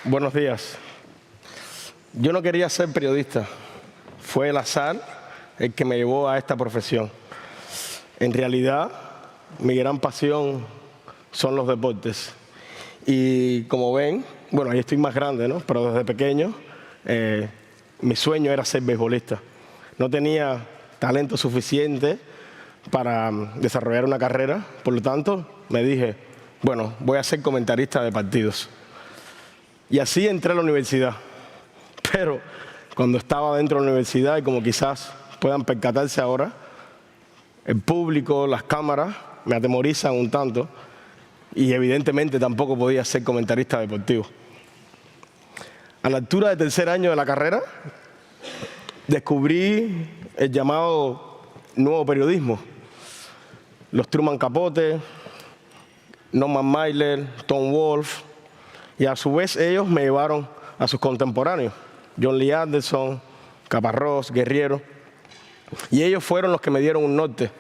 Buenos días. Yo no quería ser periodista. Fue el azar el que me llevó a esta profesión. En realidad, mi gran pasión son los deportes. Y como ven, bueno, ahí estoy más grande, ¿no? Pero desde pequeño, mi sueño era ser beisbolista. No tenía talento suficiente para desarrollar una carrera, por lo tanto, me dije, bueno, voy a ser comentarista de partidos. Y así entré a la universidad. Pero cuando estaba dentro de la universidad, y como quizás puedan percatarse ahora, el público, las cámaras, me atemorizan un tanto, y evidentemente tampoco podía ser comentarista deportivo. A la altura del tercer año de la carrera, descubrí el llamado nuevo periodismo. Los Truman Capote, Norman Mailer, Tom Wolfe, y a su vez ellos me llevaron a sus contemporáneos, John Lee Anderson, Caparrós, Guerriero, y ellos fueron los que me dieron un norte,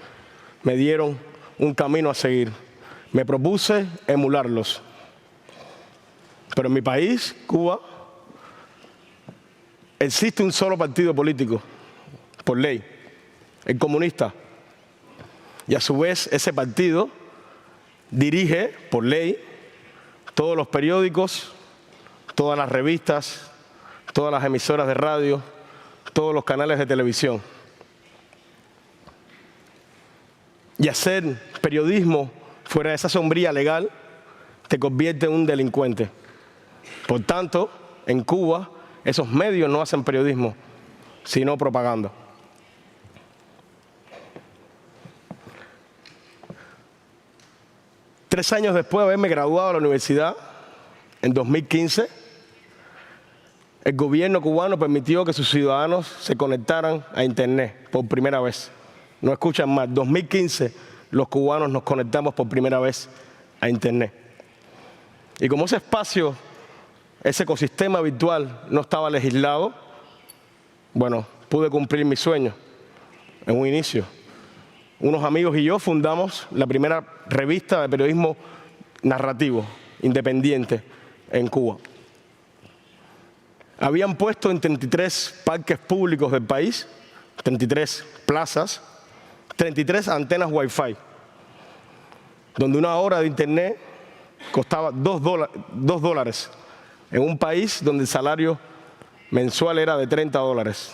me dieron un camino a seguir. Me propuse emularlos. Pero en mi país, Cuba, existe un solo partido político, por ley, el comunista. Y a su vez ese partido dirige, por ley, todos los periódicos, todas las revistas, todas las emisoras de radio, todos los canales de televisión. Y hacer periodismo fuera de esa sombrilla legal te convierte en un delincuente. Por tanto, en Cuba, esos medios no hacen periodismo, sino propaganda. Tres años después de haberme graduado de la universidad, en 2015, el gobierno cubano permitió que sus ciudadanos se conectaran a Internet por primera vez. No escuchan mal, 2015 los cubanos nos conectamos por primera vez a Internet. Y como ese espacio, ese ecosistema virtual no estaba legislado, bueno, pude cumplir mi sueño en un inicio. Unos amigos y yo fundamos la primera revista de periodismo narrativo, independiente, en Cuba. Habían puesto en 33 parques públicos del país, 33 plazas, 33 antenas Wi-Fi, donde una hora de Internet costaba $2 en un país donde el salario mensual era de $30.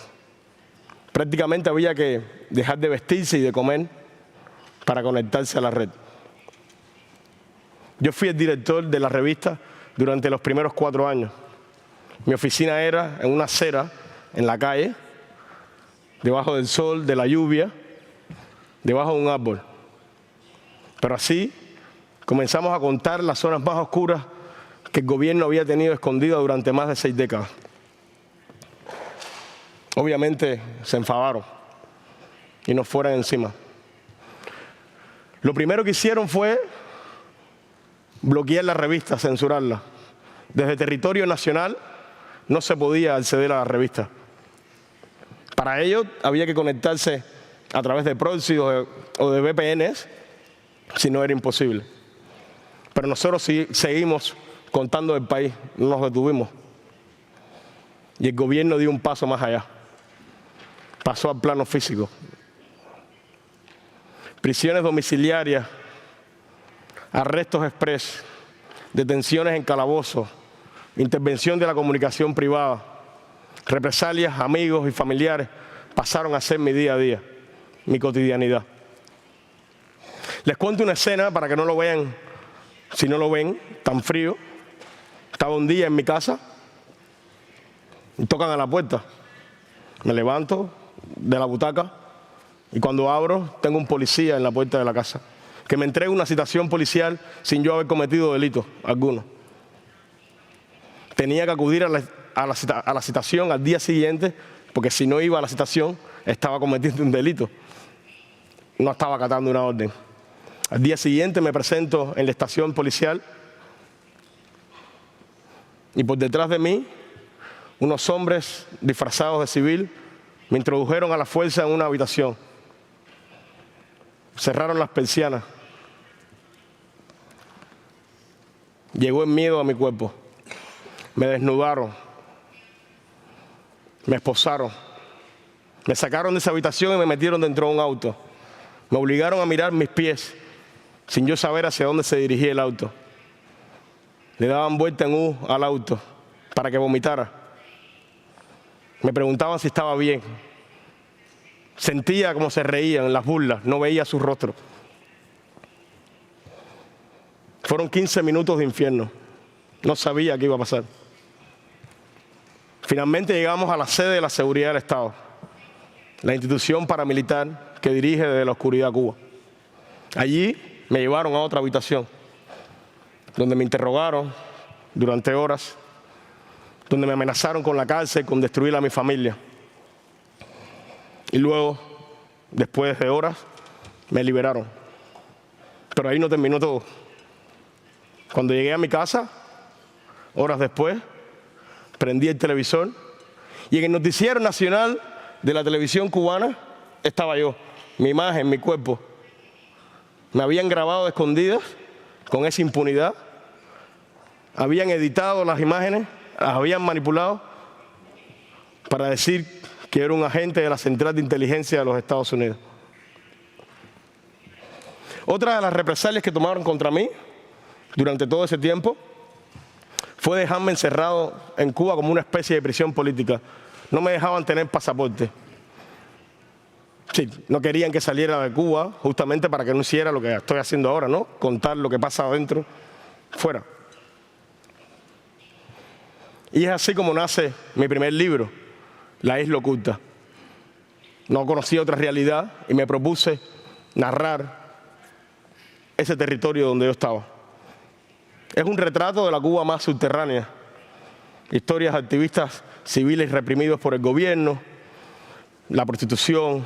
Prácticamente había que dejar de vestirse y de comer para conectarse a la red. Yo fui el director de la revista durante los primeros 4 años. Mi oficina era en una acera, en la calle, debajo del sol, de la lluvia, debajo de un árbol. Pero así comenzamos a contar las zonas más oscuras que el gobierno había tenido escondidas durante más de 6 décadas. Obviamente se enfadaron y nos fueron encima. Lo primero que hicieron fue bloquear la revista, censurarla. Desde territorio nacional no se podía acceder a la revista. Para ello había que conectarse a través de proxy o de VPNs, si no era imposible. Pero nosotros seguimos contando el país, no nos detuvimos. Y el gobierno dio un paso más allá. Pasó al plano físico. Prisiones domiciliarias, arrestos express, detenciones en calabozos, intervención de la comunicación privada, represalias, amigos y familiares pasaron a ser mi día a día, mi cotidianidad. Les cuento una escena para que no lo vean, si no lo ven, tan frío. Estaba un día en mi casa y tocan a la puerta. Me levanto de la butaca y cuando abro tengo un policía en la puerta de la casa que me entrega una citación policial sin yo haber cometido delito alguno. Tenía que acudir a la citación al día siguiente porque si no iba a la citación estaba cometiendo un delito. No estaba acatando una orden. Al día siguiente me presento en la estación policial y por detrás de mí unos hombres disfrazados de civil me introdujeron a la fuerza en una habitación. Cerraron las persianas. Llegó el miedo a mi cuerpo. Me desnudaron, me esposaron, me sacaron de esa habitación y me metieron dentro de un auto. Me obligaron a mirar mis pies sin yo saber hacia dónde se dirigía el auto. Le daban vuelta en U al auto para que vomitara. Me preguntaban si estaba bien. Sentía cómo se reían en las burlas, no veía su rostro. Fueron 15 minutos de infierno. No sabía qué iba a pasar. Finalmente llegamos a la sede de la Seguridad del Estado, la institución paramilitar que dirige desde la oscuridad Cuba. Allí me llevaron a otra habitación, donde me interrogaron durante horas, donde me amenazaron con la cárcel, con destruir a mi familia. Y luego, después de horas, me liberaron. Pero ahí no terminó todo. Cuando llegué a mi casa, horas después, prendí el televisor y en el noticiero nacional de la televisión cubana estaba yo, mi imagen, mi cuerpo. Me habían grabado de escondidas con esa impunidad, habían editado las imágenes, las habían manipulado para decir que era un agente de la Central de Inteligencia de los Estados Unidos. Otra de las represalias que tomaron contra mí durante todo ese tiempo fue dejarme encerrado en Cuba como una especie de prisión política. No me dejaban tener pasaporte. Sí, no querían que saliera de Cuba justamente para que no hiciera lo que estoy haciendo ahora, ¿no? Contar lo que pasa adentro, fuera. Y es así como nace mi primer libro, La Isla Oculta. No conocía otra realidad y me propuse narrar ese territorio donde yo estaba. Es un retrato de la Cuba más subterránea. Historias de activistas civiles reprimidos por el gobierno, la prostitución,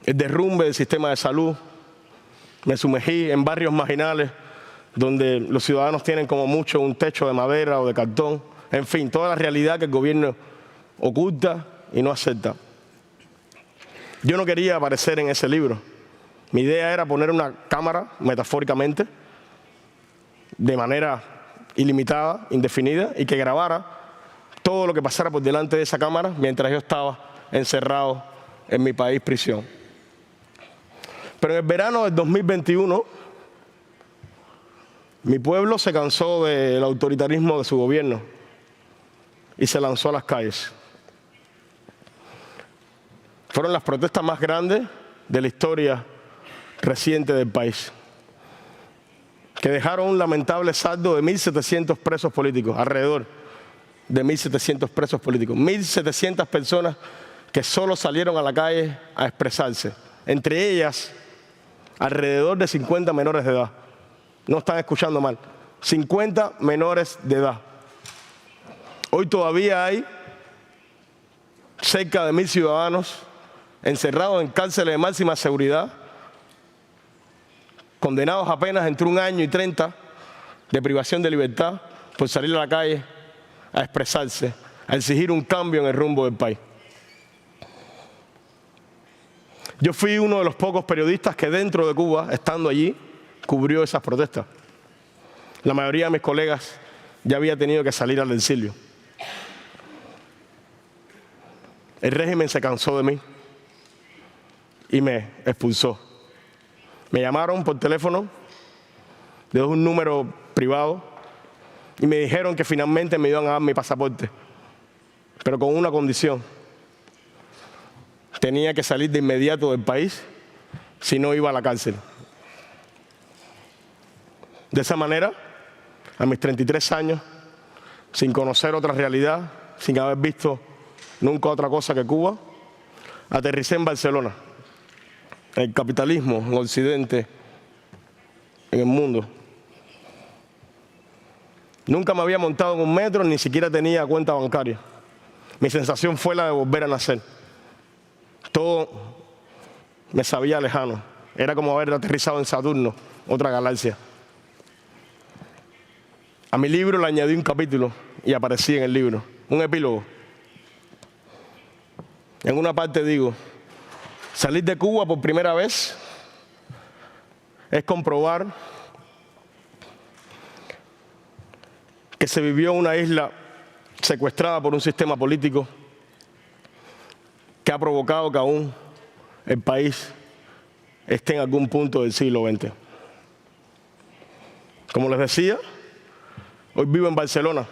el derrumbe del sistema de salud. Me sumergí en barrios marginales donde los ciudadanos tienen como mucho un techo de madera o de cartón. En fin, toda la realidad que el gobierno oculta y no acepta. Yo no quería aparecer en ese libro. Mi idea era poner una cámara, metafóricamente, de manera ilimitada, indefinida, y que grabara todo lo que pasara por delante de esa cámara mientras yo estaba encerrado en mi país prisión. Pero en el verano del 2021, mi pueblo se cansó del autoritarismo de su gobierno y se lanzó a las calles. Fueron las protestas más grandes de la historia reciente del país, que dejaron un lamentable saldo de 1.700 presos políticos, alrededor de 1.700 presos políticos, 1.700 personas que solo salieron a la calle a expresarse, entre ellas alrededor de 50 menores de edad. No están escuchando mal, 50 menores de edad. Hoy todavía hay cerca de 1.000 ciudadanos encerrados en cárceles de máxima seguridad, condenados apenas entre 1 año y 30 de privación de libertad por salir a la calle a expresarse, a exigir un cambio en el rumbo del país. Yo fui uno de los pocos periodistas que dentro de Cuba, estando allí, cubrió esas protestas. La mayoría de mis colegas ya había tenido que salir al exilio. El régimen se cansó de mí y me expulsó. Me llamaron por teléfono de un número privado y me dijeron que finalmente me iban a dar mi pasaporte, pero con una condición. Tenía que salir de inmediato del país, si no iba a la cárcel. De esa manera, a mis 33 años, sin conocer otra realidad, sin haber visto nunca otra cosa que Cuba, aterricé en Barcelona. El capitalismo en Occidente, en el mundo. Nunca me había montado en un metro, ni siquiera tenía cuenta bancaria. Mi sensación fue la de volver a nacer. Todo me sabía lejano. Era como haber aterrizado en Saturno, otra galaxia. A mi libro le añadí un capítulo y aparecí en el libro, un epílogo. En una parte digo: salir de Cuba por primera vez es comprobar que se vivió en una isla secuestrada por un sistema político que ha provocado que aún el país esté en algún punto del siglo XX. Como les decía, hoy vivo en Barcelona,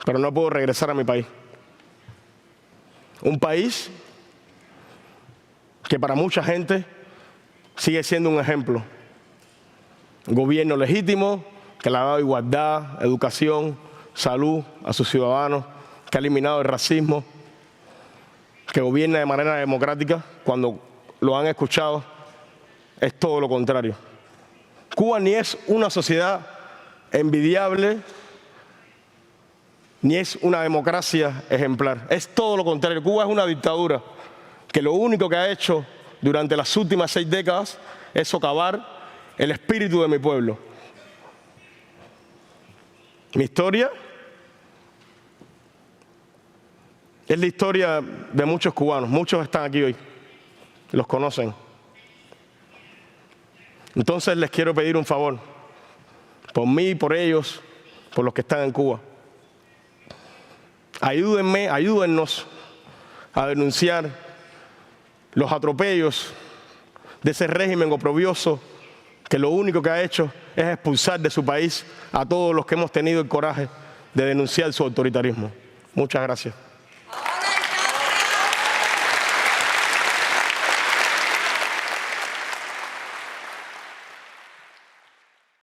pero no puedo regresar a mi país. Un país que para mucha gente sigue siendo un ejemplo. Un gobierno legítimo que le ha dado igualdad, educación, salud a sus ciudadanos, que ha eliminado el racismo, que gobierna de manera democrática. Cuando lo han escuchado, es todo lo contrario. Cuba ni es una sociedad envidiable, ni es una democracia ejemplar. Es todo lo contrario. Cuba es una dictadura que lo único que ha hecho durante las últimas 6 décadas es socavar el espíritu de mi pueblo. Mi historia es la historia de muchos cubanos. Muchos están aquí hoy, los conocen. Entonces les quiero pedir un favor, por mí, por ellos, por los que están en Cuba. Ayúdenme, ayúdennos a denunciar los atropellos de ese régimen oprobioso que lo único que ha hecho es expulsar de su país a todos los que hemos tenido el coraje de denunciar su autoritarismo. Muchas gracias.